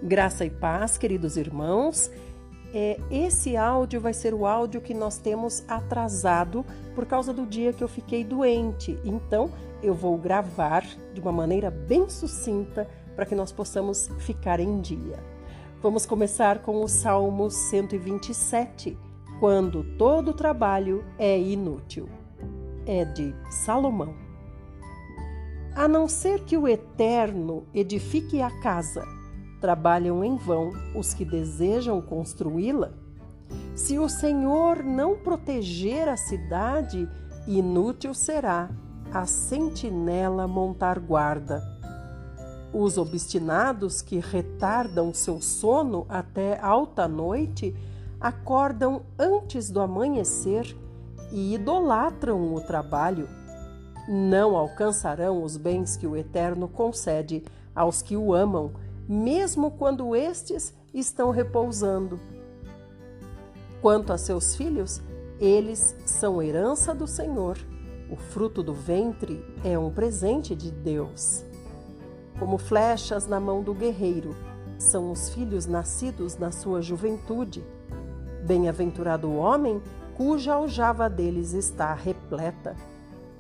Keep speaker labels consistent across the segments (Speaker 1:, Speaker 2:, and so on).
Speaker 1: Graça e paz, queridos irmãos. Esse áudio vai ser o áudio que nós temos atrasado por causa do dia que eu fiquei doente. Então, eu vou gravar de uma maneira bem sucinta para que nós possamos ficar em dia. Vamos começar com o Salmo 127, quando todo trabalho é inútil. É de Salomão. A não ser que o Eterno edifique a casa, trabalham em vão os que desejam construí-la. Se o Senhor não proteger a cidade, inútil será a sentinela montar guarda. Os obstinados que retardam seu sono até alta noite acordam antes do amanhecer e idolatram o trabalho. Não alcançarão os bens que o Eterno concede aos que o amam, mesmo quando estes estão repousando. Quanto a seus filhos, eles são herança do Senhor. O fruto do ventre é um presente de Deus. Como flechas na mão do guerreiro, são os filhos nascidos na sua juventude. Bem-aventurado o homem cuja aljava deles está repleta.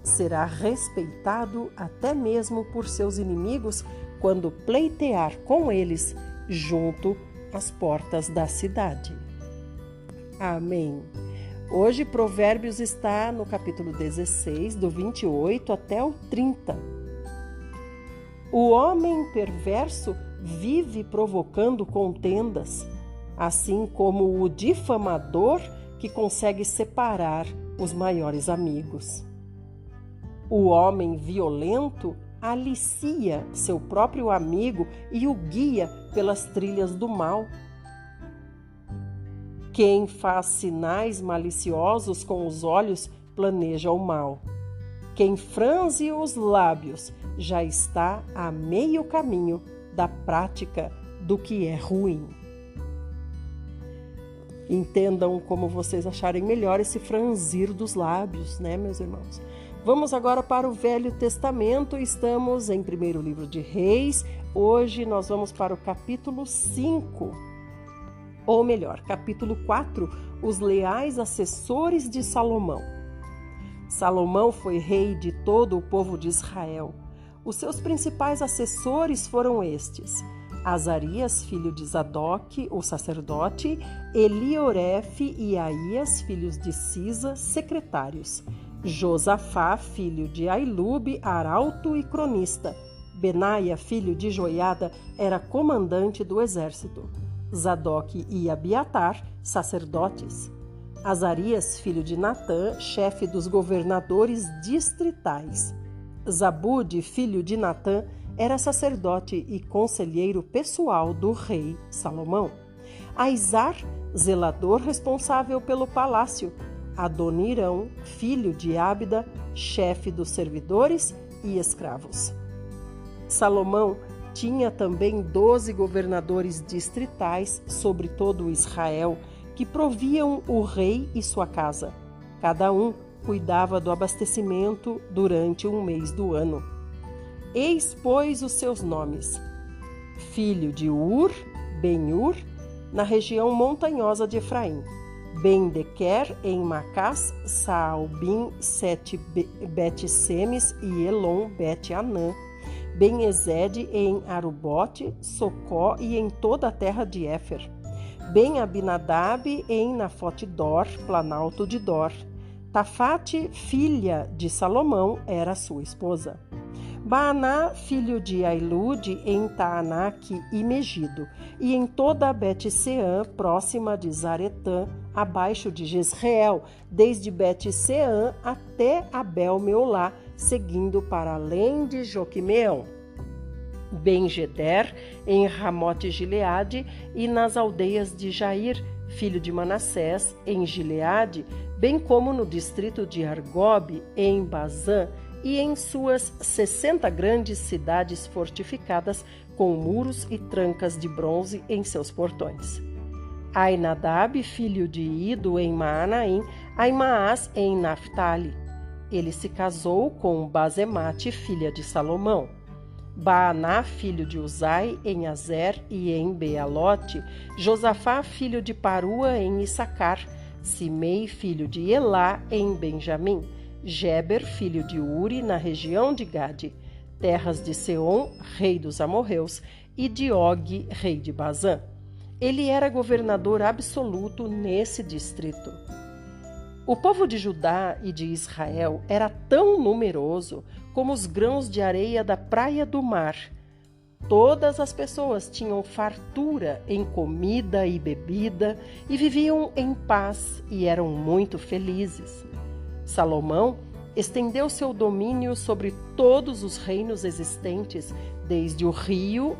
Speaker 1: Será respeitado até mesmo por seus inimigos quando pleitear com eles junto às portas da cidade. Amém. Hoje Provérbios está no capítulo 16, do 28 até o 30. O homem perverso vive provocando contendas, assim como o difamador que consegue separar os maiores amigos. O homem violento alicia seu próprio amigo e o guia pelas trilhas do mal. Quem faz sinais maliciosos com os olhos planeja o mal. Quem franze os lábios já está a meio caminho da prática do que é ruim. Entendam como vocês acharem melhor esse franzir dos lábios, né, meus irmãos? Vamos agora para o Velho Testamento, estamos em 1º livro de Reis. Hoje nós vamos para o capítulo 5, ou melhor, capítulo 4, os leais assessores de Salomão. Salomão foi rei de todo o povo de Israel. Os seus principais assessores foram estes: Azarias, filho de Zadok, o sacerdote, Eliorefe e Aías, filhos de Cisa, secretários, Josafá, filho de Ailube, arauto e cronista. Benaia, filho de Joiada, era comandante do exército. Zadok e Abiatar, sacerdotes. Azarias, filho de Natã, chefe dos governadores distritais. Zabude, filho de Natã, era sacerdote e conselheiro pessoal do rei Salomão. Aizar, zelador responsável pelo palácio. Adonirão, filho de Ábida, chefe dos servidores e escravos. Salomão tinha também 12 governadores distritais sobre todo Israel, que proviam o rei e sua casa. Cada um cuidava do abastecimento durante um mês do ano. Eis, pois, os seus nomes: filho de Ur, Ben-Ur, na região montanhosa de Efraim. Ben-Dequer, em Macás, Saalbim, Sete Bet-Semes e Elon, Bet-Anã. Ben-Ezed, em Arubote, Socó e em toda a terra de Éfer. Ben-Abinadab, em Nafote-Dor, planalto de Dor. Tafate, filha de Salomão, era sua esposa. Baaná, filho de Ailude, em Taanaque e Megido, e em toda a Bet-Seã, próxima de Zaretã, abaixo de Jezreel, desde Bet-Seã até Abel-Meolá, seguindo para além de Joquimeão. Ben-Geder, em Ramote-Gileade, e nas aldeias de Jair, filho de Manassés, em Gileade, bem como no distrito de Argobe, em Bazã, e em suas 60 grandes cidades fortificadas com muros e trancas de bronze em seus portões. Ainadab, filho de Ido, em Maanaim, Aimaás, em Naphtali. Ele se casou com Bazemate, filha de Salomão. Baaná, filho de Uzai, em Azer e em Bealote, Josafá, filho de Parua, em Issacar, Simei, filho de Elá, em Benjamim, Geber, filho de Uri, na região de Gade, terras de Seom, rei dos amorreus, e de Og, rei de Bazã. Ele era governador absoluto nesse distrito. O povo de Judá e de Israel era tão numeroso como os grãos de areia da praia do mar. Todas as pessoas tinham fartura em comida e bebida e viviam em paz e eram muito felizes. Salomão estendeu seu domínio sobre todos os reinos existentes, desde o rio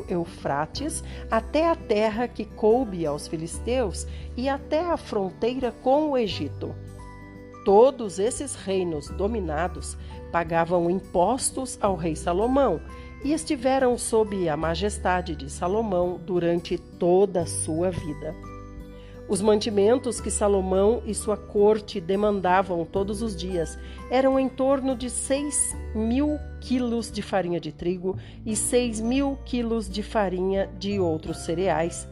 Speaker 1: Eufrates, até a terra que coube aos filisteus e até a fronteira com o Egito. Todos esses reinos dominados pagavam impostos ao rei Salomão e estiveram sob a majestade de Salomão durante toda a sua vida. Os mantimentos que Salomão e sua corte demandavam todos os dias eram em torno de 6.000 quilos de farinha de trigo e 6.000 quilos de farinha de outros cereais,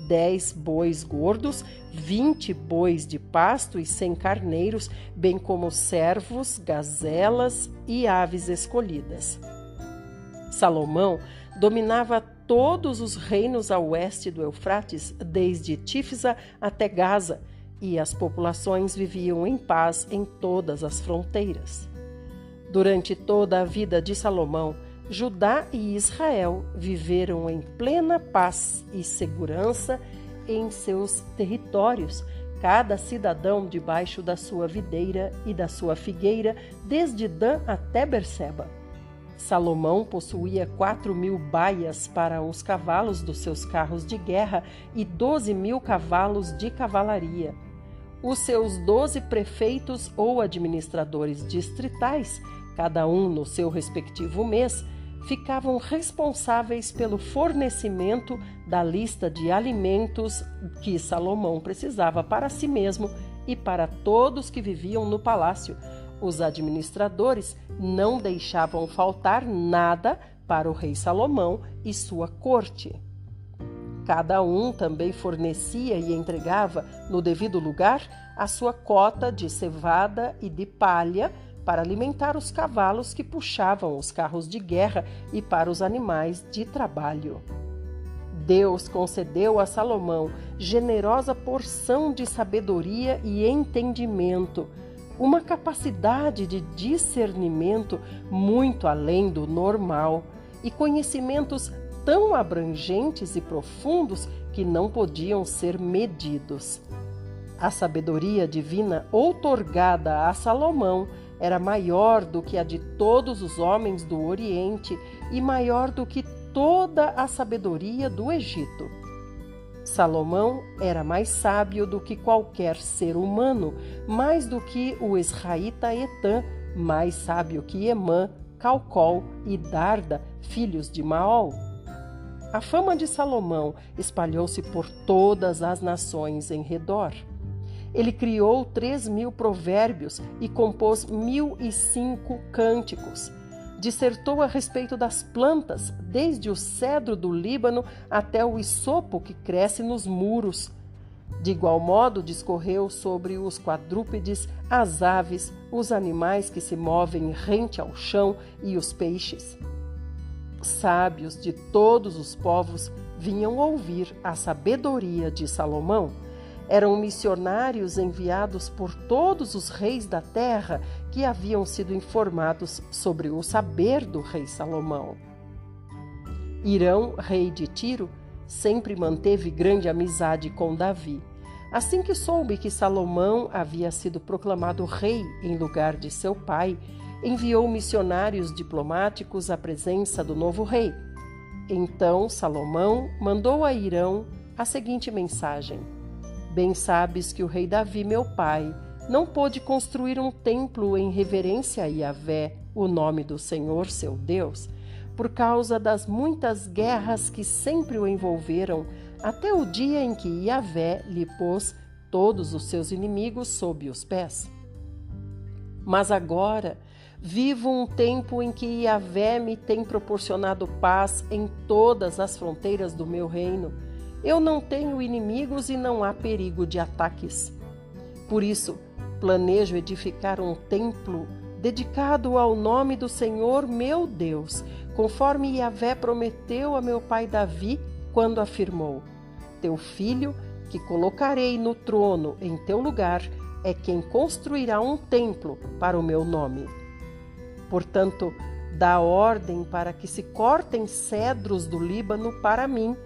Speaker 1: 10 bois gordos, 20 bois de pasto e 100 carneiros, bem como cervos, gazelas e aves escolhidas. Salomão dominava todos os reinos a oeste do Eufrates, desde Tífisa até Gaza, e as populações viviam em paz em todas as fronteiras. Durante toda a vida de Salomão, Judá e Israel viveram em plena paz e segurança em seus territórios, cada cidadão debaixo da sua videira e da sua figueira, desde Dan até Berseba. Salomão possuía 4.000 baias para os cavalos dos seus carros de guerra e 12.000 cavalos de cavalaria. Os seus 12 prefeitos ou administradores distritais, cada um no seu respectivo mês, ficavam responsáveis pelo fornecimento da lista de alimentos que Salomão precisava para si mesmo e para todos que viviam no palácio. Os administradores não deixavam faltar nada para o rei Salomão e sua corte. Cada um também fornecia e entregava, no devido lugar, a sua cota de cevada e de palha para alimentar os cavalos que puxavam os carros de guerra e para os animais de trabalho. Deus concedeu a Salomão generosa porção de sabedoria e entendimento, uma capacidade de discernimento muito além do normal e conhecimentos tão abrangentes e profundos que não podiam ser medidos. A sabedoria divina outorgada a Salomão era maior do que a de todos os homens do Oriente e maior do que toda a sabedoria do Egito. Salomão era mais sábio do que qualquer ser humano, mais do que o israelita Etã, mais sábio que Emã, Calcol e Darda, filhos de Maol. A fama de Salomão espalhou-se por todas as nações em redor. Ele criou 3.000 provérbios e compôs 1.005 cânticos. Dissertou a respeito das plantas, desde o cedro do Líbano até o isopo que cresce nos muros. De igual modo, discorreu sobre os quadrúpedes, as aves, os animais que se movem rente ao chão e os peixes. Sábios de todos os povos vinham ouvir a sabedoria de Salomão. Eram missionários enviados por todos os reis da terra que haviam sido informados sobre o saber do rei Salomão. Hirão, rei de Tiro, sempre manteve grande amizade com Davi. Assim que soube que Salomão havia sido proclamado rei em lugar de seu pai, enviou missionários diplomáticos à presença do novo rei. Então Salomão mandou a Hirão a seguinte mensagem: Bem sabes que o rei Davi, meu pai, não pôde construir um templo em reverência a Yahvé, o nome do Senhor, seu Deus, por causa das muitas guerras que sempre o envolveram, até o dia em que Yahvé lhe pôs todos os seus inimigos sob os pés. Mas agora Vivo um tempo em que Yahvé me tem proporcionado paz em todas as fronteiras do meu reino. Eu não tenho inimigos e não há perigo de ataques. Por isso, planejo edificar um templo dedicado ao nome do Senhor meu Deus, conforme Yahvé prometeu a meu pai Davi quando afirmou: teu filho, que colocarei no trono em teu lugar, é quem construirá um templo para o meu nome. Portanto, dá ordem para que se cortem cedros do Líbano para mim.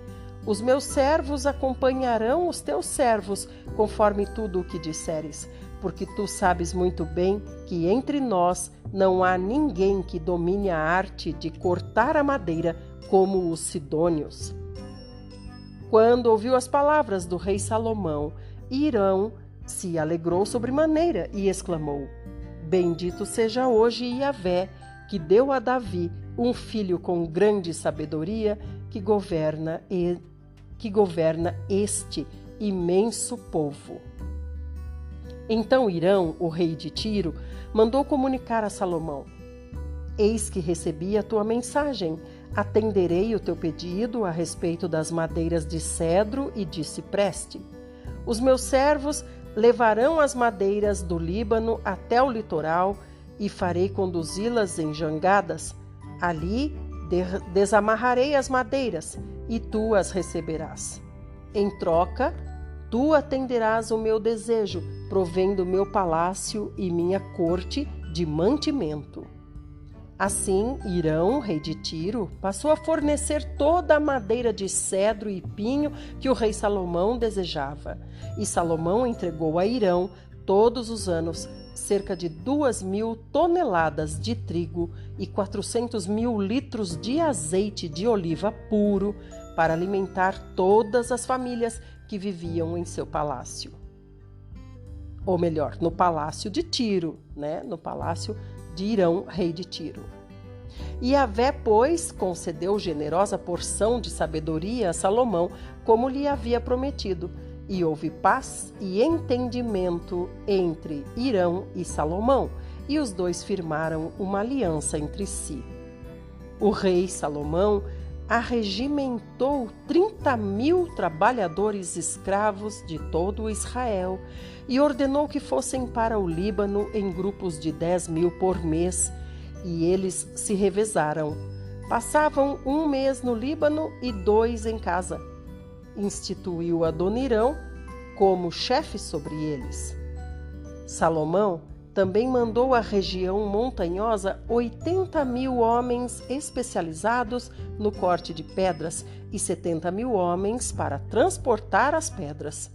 Speaker 1: Os meus servos acompanharão os teus servos, conforme tudo o que disseres, porque tu sabes muito bem que entre nós não há ninguém que domine a arte de cortar a madeira como os sidônios. Quando ouviu as palavras do rei Salomão, Hirão se alegrou sobremaneira e exclamou: bendito seja hoje Yahvé, que deu a Davi um filho com grande sabedoria, que governa este imenso povo. Então Hirão, o rei de Tiro, mandou comunicar a Salomão: eis que recebi a tua mensagem, atenderei o teu pedido a respeito das madeiras de cedro e de cipreste. Os meus servos levarão as madeiras do Líbano até o litoral e farei conduzi-las em jangadas. Ali desamarrarei as madeiras e tu as receberás. Em troca, tu atenderás o meu desejo, provendo meu palácio e minha corte de mantimento. Assim, Hirão, rei de Tiro, passou a fornecer toda a madeira de cedro e pinho que o rei Salomão desejava. E Salomão entregou a Hirão, todos os anos, cerca de 2.000 toneladas de trigo e 400.000 litros de azeite de oliva puro para alimentar todas as famílias que viviam em seu palácio. Ou melhor, no palácio de Tiro, no palácio de Hirão, rei de Tiro. Yahvé, pois, concedeu generosa porção de sabedoria a Salomão, como lhe havia prometido, e houve paz e entendimento entre Hirão e Salomão, e os dois firmaram uma aliança entre si. O rei Salomão arregimentou 30.000 trabalhadores escravos de todo Israel e ordenou que fossem para o Líbano em grupos de 10.000 por mês, e eles se revezaram. Passavam 1 mês no Líbano e 2 em casa. Instituiu Adonirão como chefe sobre eles. Salomão também mandou à região montanhosa 80.000 homens especializados no corte de pedras e 70.000 homens para transportar as pedras.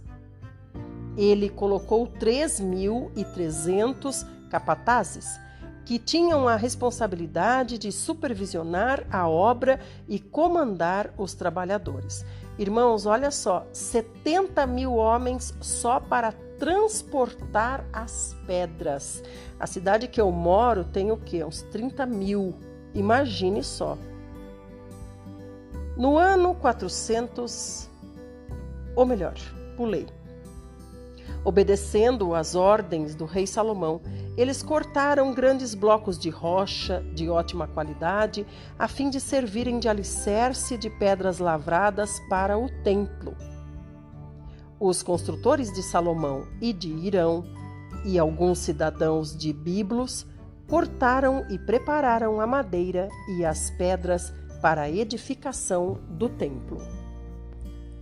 Speaker 1: Ele colocou 3.300 capatazes, que tinham a responsabilidade de supervisionar a obra e comandar os trabalhadores. Irmãos, olha só, 70.000 homens só para transportar as pedras. A cidade que eu moro tem o quê? Uns 30.000. Imagine só. No ano 400, ou melhor, pulei. Obedecendo às ordens do rei Salomão, eles cortaram grandes blocos de rocha de ótima qualidade, a fim de servirem de alicerce de pedras lavradas para o templo. Os construtores de Salomão e de Hirão, e alguns cidadãos de Biblos, cortaram e prepararam a madeira e as pedras para a edificação do templo.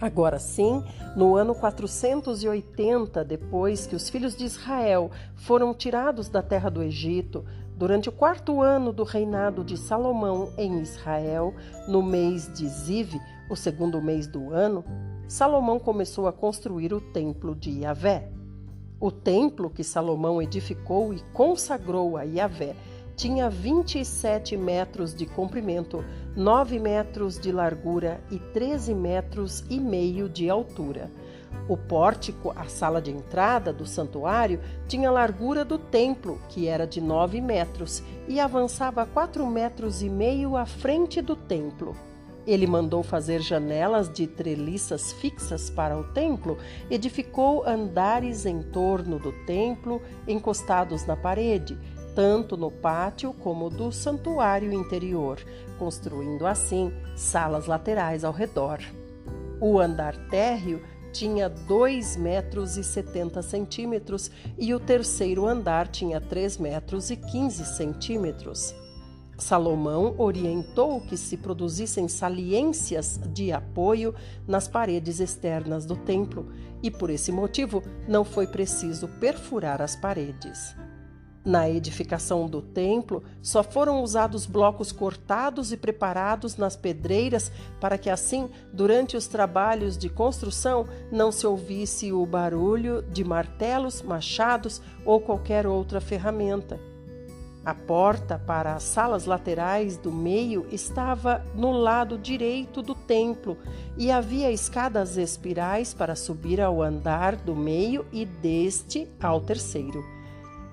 Speaker 1: Agora sim, no ano 480, depois que os filhos de Israel foram tirados da terra do Egito, durante o 4º ano do reinado de Salomão em Israel, no mês de Ziv, o 2º mês do ano, Salomão começou a construir o templo de Yahvé. O templo que Salomão edificou e consagrou a Yahvé tinha 27 metros de comprimento, 9 metros de largura e 13 metros e meio de altura. O pórtico, a sala de entrada do santuário, tinha a largura do templo, que era de 9 metros, e avançava 4 metros e meio à frente do templo. Ele mandou fazer janelas de treliças fixas para o templo, edificou andares em torno do templo, encostados na parede, tanto no pátio como do santuário interior, construindo assim salas laterais ao redor. O andar térreo tinha 2,70 metros e o terceiro andar tinha 3,15 metros. Salomão orientou que se produzissem saliências de apoio nas paredes externas do templo e, por esse motivo, não foi preciso perfurar as paredes. Na edificação do templo, só foram usados blocos cortados e preparados nas pedreiras para que assim, durante os trabalhos de construção, não se ouvisse o barulho de martelos, machados ou qualquer outra ferramenta. A porta para as salas laterais do meio estava no lado direito do templo e havia escadas espirais para subir ao andar do meio e deste ao terceiro.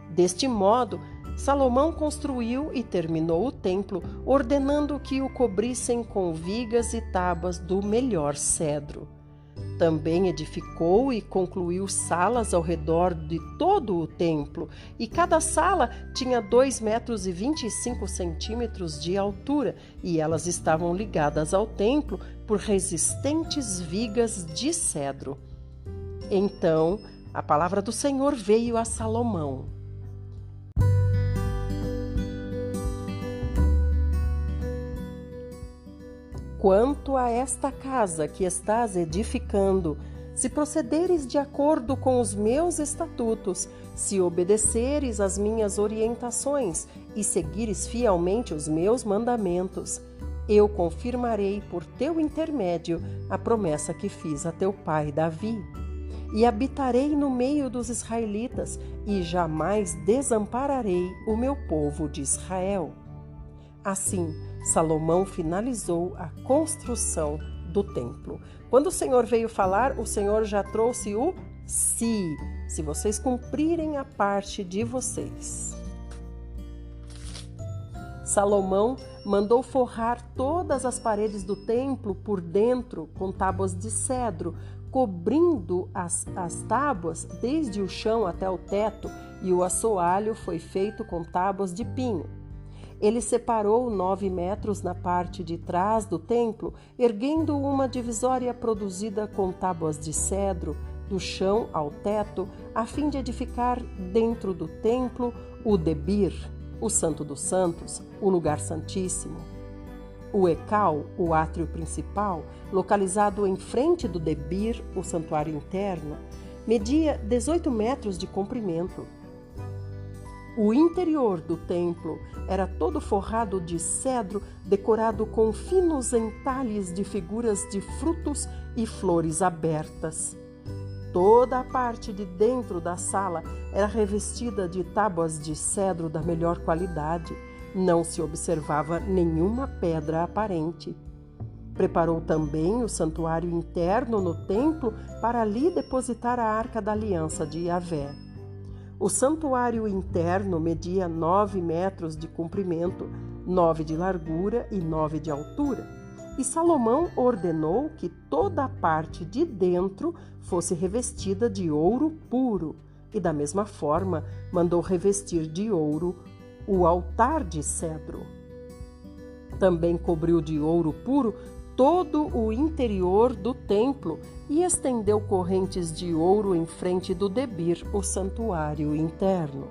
Speaker 1: Deste modo, Salomão construiu e terminou o templo, ordenando que o cobrissem com vigas e tábuas do melhor cedro. Também edificou e concluiu salas ao redor de todo o templo, e cada sala tinha 2,25 metros de altura, e elas estavam ligadas ao templo por resistentes vigas de cedro. Então, a palavra do Senhor veio a Salomão. Quanto a esta casa que estás edificando, se procederes de acordo com os meus estatutos, se obedeceres às minhas orientações e seguires fielmente os meus mandamentos, eu confirmarei por teu intermédio a promessa que fiz a teu pai Davi. E habitarei no meio dos israelitas e jamais desampararei o meu povo de Israel. Assim, Salomão finalizou a construção do templo. Quando o Senhor veio falar, o Senhor já trouxe o se vocês cumprirem a parte de vocês. Salomão mandou forrar todas as paredes do templo por dentro com tábuas de cedro, cobrindo as tábuas desde o chão até o teto, e o assoalho foi feito com tábuas de pinho. Ele separou 9 metros na parte de trás do templo, erguendo uma divisória produzida com tábuas de cedro, do chão ao teto, a fim de edificar dentro do templo o debir, o Santo dos Santos, o lugar santíssimo. O ecal, o átrio principal, localizado em frente do debir, o santuário interno, media 18 metros de comprimento. O interior do templo era todo forrado de cedro, decorado com finos entalhes de figuras de frutos e flores abertas. Toda a parte de dentro da sala era revestida de tábuas de cedro da melhor qualidade. Não se observava nenhuma pedra aparente. Preparou também o santuário interno no templo para ali depositar a arca da aliança de Yahvé. O santuário interno media 9 metros de comprimento, 9 de largura e 9 de altura. E Salomão ordenou que toda a parte de dentro fosse revestida de ouro puro, e da mesma forma mandou revestir de ouro o altar de cedro. Também cobriu de ouro puro todo o interior do templo e estendeu correntes de ouro em frente do debir, o santuário interno.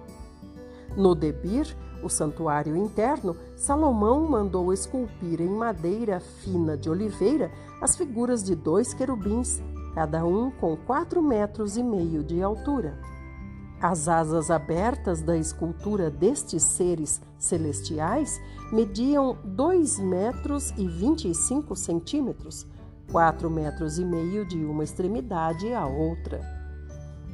Speaker 1: No debir, o santuário interno, Salomão mandou esculpir em madeira fina de oliveira as figuras de 2 querubins, cada um com 4,5 metros de altura. As asas abertas da escultura destes seres celestiais mediam 2,25 metros, 4,5 metros de uma extremidade à outra.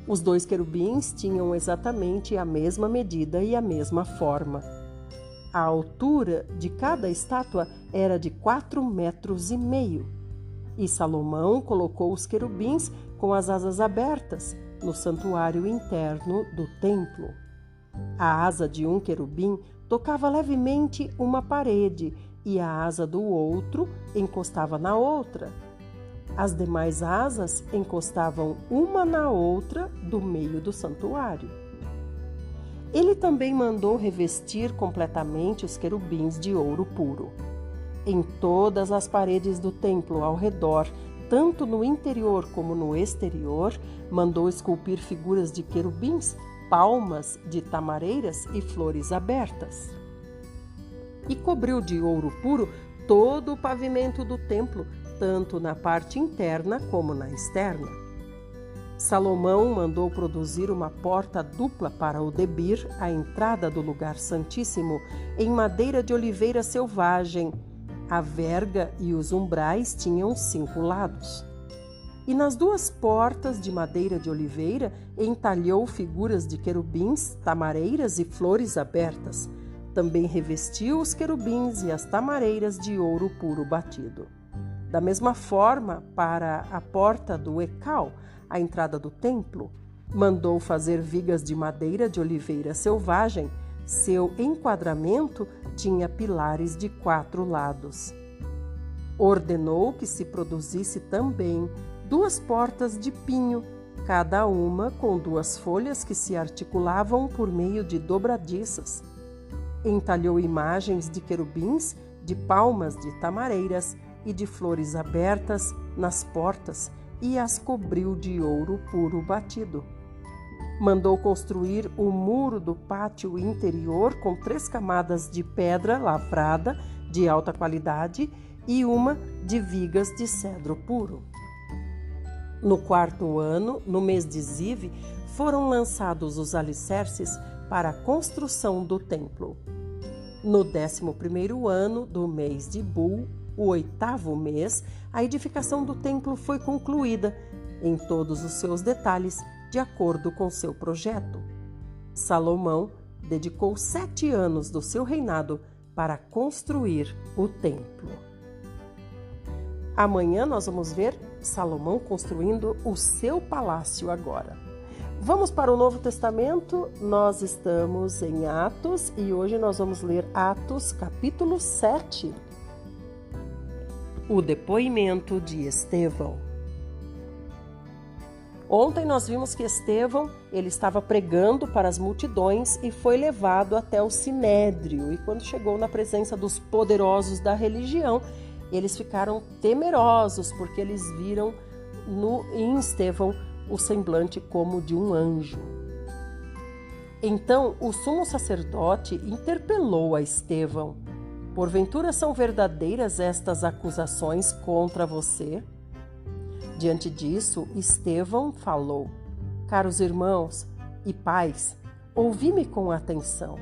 Speaker 1: Os 2 querubins tinham exatamente a mesma medida e a mesma forma. A altura de cada estátua era de 4,5 metros. E Salomão colocou os querubins com as asas abertas no santuário interno do templo. A asa de um querubim tocava levemente uma parede e a asa do outro encostava na outra. As demais asas encostavam uma na outra do meio do santuário. Ele também mandou revestir completamente os querubins de ouro puro. Em todas as paredes do templo ao redor, tanto no interior como no exterior, mandou esculpir figuras de querubins, palmas de tamareiras e flores abertas. E cobriu de ouro puro todo o pavimento do templo, tanto na parte interna como na externa. Salomão mandou produzir uma porta dupla para o debir, a entrada do lugar santíssimo, em madeira de oliveira selvagem. A verga e os umbrais tinham 5 lados. E nas 2 portas de madeira de oliveira entalhou figuras de querubins, tamareiras e flores abertas. Também revestiu os querubins e as tamareiras de ouro puro batido. Da mesma forma, para a porta do Ecal, a entrada do templo, mandou fazer vigas de madeira de oliveira selvagem. Seu enquadramento tinha pilares de 4 lados. Ordenou que se produzisse também 2 portas de pinho, cada uma com 2 folhas que se articulavam por meio de dobradiças. Entalhou imagens de querubins, de palmas de tamareiras e de flores abertas nas portas e as cobriu de ouro puro batido. Mandou construir o muro do pátio interior com 3 camadas de pedra lavrada de alta qualidade e uma de vigas de cedro puro. No 4º ano, no mês de Ziv, foram lançados os alicerces para a construção do templo. No 11º ano do mês de Bul, o 8º mês, a edificação do templo foi concluída, em todos os seus detalhes, de acordo com seu projeto. Salomão dedicou 7 anos do seu reinado para construir o templo. Amanhã nós vamos ver Salomão construindo o seu palácio agora. Vamos para o Novo Testamento, nós estamos em Atos e hoje nós vamos ler Atos capítulo 7. O depoimento de Estevão. Ontem nós vimos que Estevão, ele estava pregando para as multidões e foi levado até o Sinédrio. E quando chegou na presença dos poderosos da religião, eles ficaram temerosos porque eles viram em Estevão o semblante como de um anjo. Então o sumo sacerdote interpelou a Estevão: porventura são verdadeiras estas acusações contra você? Diante disso, Estevão falou: caros irmãos e pais, ouvi-me com atenção.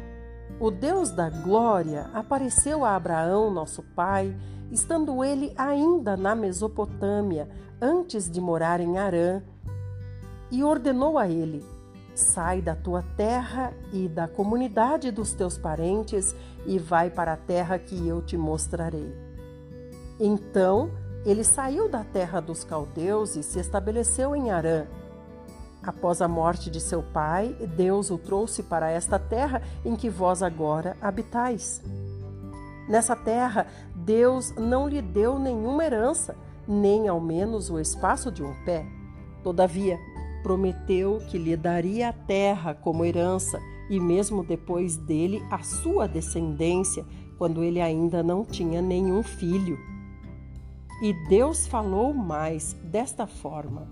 Speaker 1: O Deus da glória apareceu a Abraão, nosso pai, estando ele ainda na Mesopotâmia, antes de morar em Harã, e ordenou a ele: sai da tua terra e da comunidade dos teus parentes e vai para a terra que eu te mostrarei. Então ele saiu da terra dos caldeus e se estabeleceu em Harã. Após a morte de seu pai, Deus o trouxe para esta terra em que vós agora habitais. Nessa terra, Deus não lhe deu nenhuma herança, nem ao menos o espaço de um pé. Todavia, prometeu que lhe daria a terra como herança e mesmo depois dele a sua descendência, quando ele ainda não tinha nenhum filho. E Deus falou mais desta forma: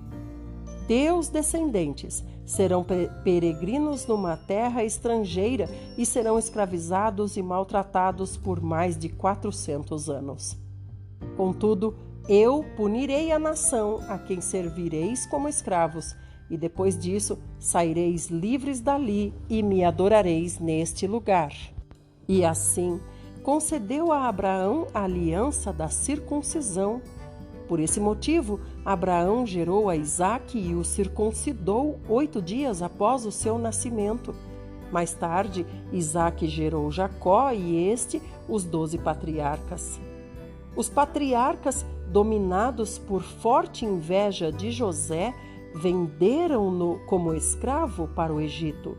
Speaker 1: teus descendentes serão peregrinos numa terra estrangeira e serão escravizados e maltratados por mais de 400 anos. Contudo, eu punirei a nação a quem servireis como escravos, e depois disso saireis livres dali e me adorareis neste lugar. E assim concedeu a Abraão a aliança da circuncisão. Por esse motivo, Abraão gerou a Isaque e o circuncidou 8 dias após o seu nascimento. Mais tarde, Isaque gerou Jacó e os 12 patriarcas. Os patriarcas, dominados por forte inveja de José, venderam-no como escravo para o Egito.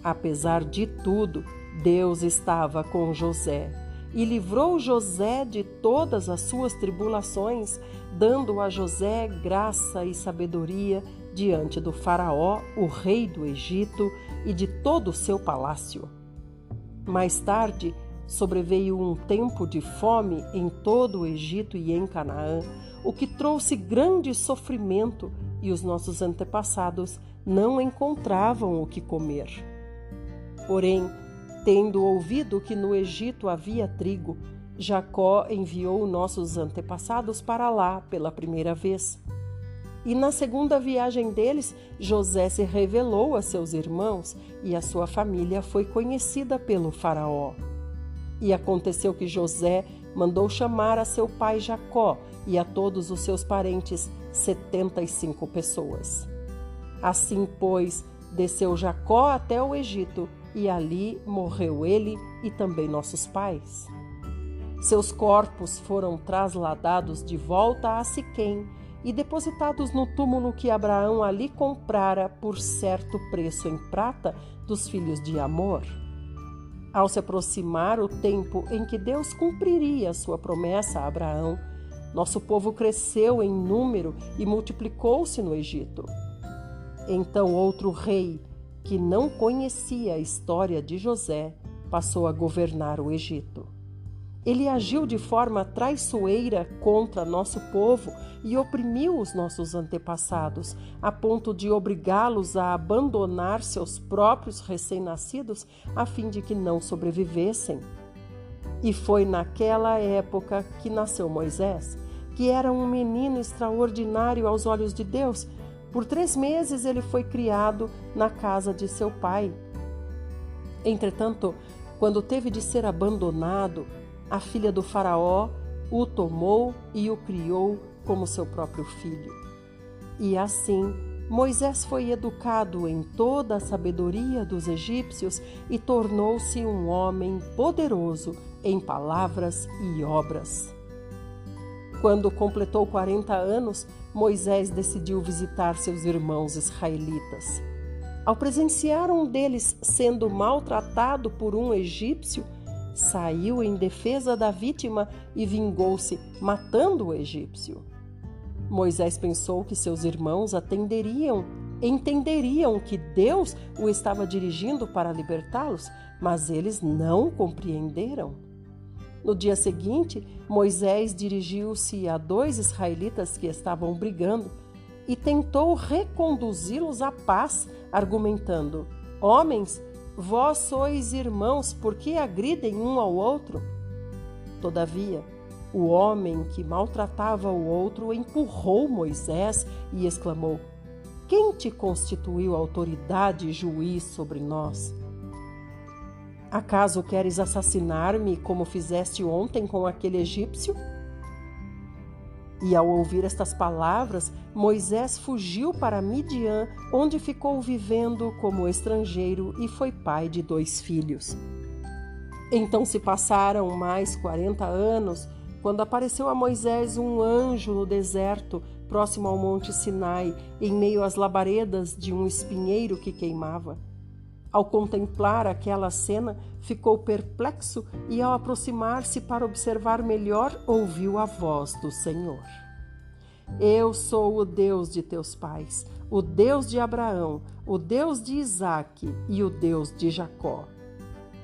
Speaker 1: Apesar de tudo, Deus estava com José e livrou José de todas as suas tribulações, dando a José graça e sabedoria diante do faraó, o rei do Egito, e de todo o seu palácio. Mais tarde, sobreveio um tempo de fome em todo o Egito e em Canaã, o que trouxe grande sofrimento, e os nossos antepassados não encontravam o que comer. Porém, tendo ouvido que no Egito havia trigo, Jacó enviou nossos antepassados para lá pela primeira vez. E na segunda viagem deles, José se revelou a seus irmãos e a sua família foi conhecida pelo faraó. E aconteceu que José mandou chamar a seu pai Jacó e a todos os seus parentes, 75 pessoas. Assim, pois, desceu Jacó até o Egito e ali morreu ele e também nossos pais. Seus corpos foram trasladados de volta a Siquém e depositados no túmulo que Abraão ali comprara por certo preço em prata dos filhos de Amor. Ao se aproximar o tempo em que Deus cumpriria sua promessa a Abraão, nosso povo cresceu em número e multiplicou-se no Egito. Então outro rei, que não conhecia a história de José, passou a governar o Egito. Ele agiu de forma traiçoeira contra nosso povo e oprimiu os nossos antepassados, a ponto de obrigá-los a abandonar seus próprios recém-nascidos a fim de que não sobrevivessem. E foi naquela época que nasceu Moisés, que era um menino extraordinário aos olhos de Deus. Por 3 meses ele foi criado na casa de seu pai. Entretanto, quando teve de ser abandonado, a filha do faraó o tomou e o criou como seu próprio filho. E assim, Moisés foi educado em toda a sabedoria dos egípcios e tornou-se um homem poderoso em palavras e obras. Quando completou 40 anos, Moisés decidiu visitar seus irmãos israelitas. Ao presenciar um deles sendo maltratado por um egípcio, saiu em defesa da vítima e vingou-se, matando o egípcio. Moisés pensou que seus irmãos entenderiam que Deus o estava dirigindo para libertá-los, mas eles não compreenderam. No dia seguinte, Moisés dirigiu-se a 2 israelitas que estavam brigando e tentou reconduzi-los à paz, argumentando: Homens, vós sois irmãos, por que agridem um ao outro? Todavia, o homem que maltratava o outro empurrou Moisés e exclamou: Quem te constituiu autoridade e juiz sobre nós? Acaso queres assassinar-me como fizeste ontem com aquele egípcio? E ao ouvir estas palavras, Moisés fugiu para Midian, onde ficou vivendo como estrangeiro e foi pai de 2 filhos. Então se passaram mais 40 anos, quando apareceu a Moisés um anjo no deserto, próximo ao monte Sinai, em meio às labaredas de um espinheiro que queimava. Ao contemplar aquela cena, ficou perplexo e, ao aproximar-se para observar melhor, ouviu a voz do Senhor. Eu sou o Deus de teus pais, o Deus de Abraão, o Deus de Isaque e o Deus de Jacó.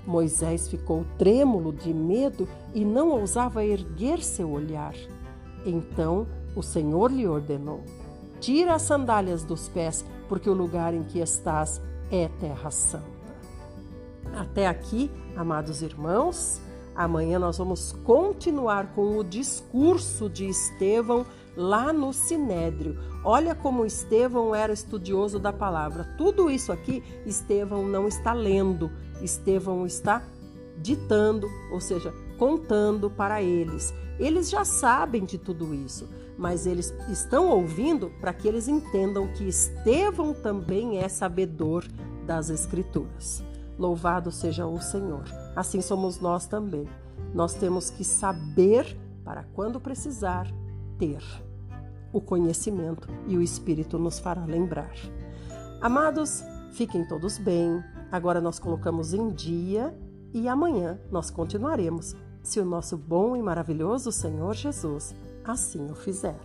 Speaker 1: Moisés ficou trêmulo de medo e não ousava erguer seu olhar. Então o Senhor lhe ordenou: Tira as sandálias dos pés, porque o lugar em que estás é terra santa. Até aqui, amados irmãos, amanhã nós vamos continuar com o discurso de Estevão lá no Sinédrio. Olha como Estevão era estudioso da palavra. Tudo isso aqui, Estevão não está lendo, Estevão está ditando, ou seja, contando para eles. Eles já sabem de tudo isso, mas eles estão ouvindo para que eles entendam que Estevão também é sabedor das Escrituras. Louvado seja o Senhor. Assim somos nós também. Nós temos que saber para quando precisar ter o conhecimento e o Espírito nos fará lembrar. Amados, fiquem todos bem. Agora nós colocamos em dia e amanhã nós continuaremos, se o nosso bom e maravilhoso Senhor Jesus assim o fizer.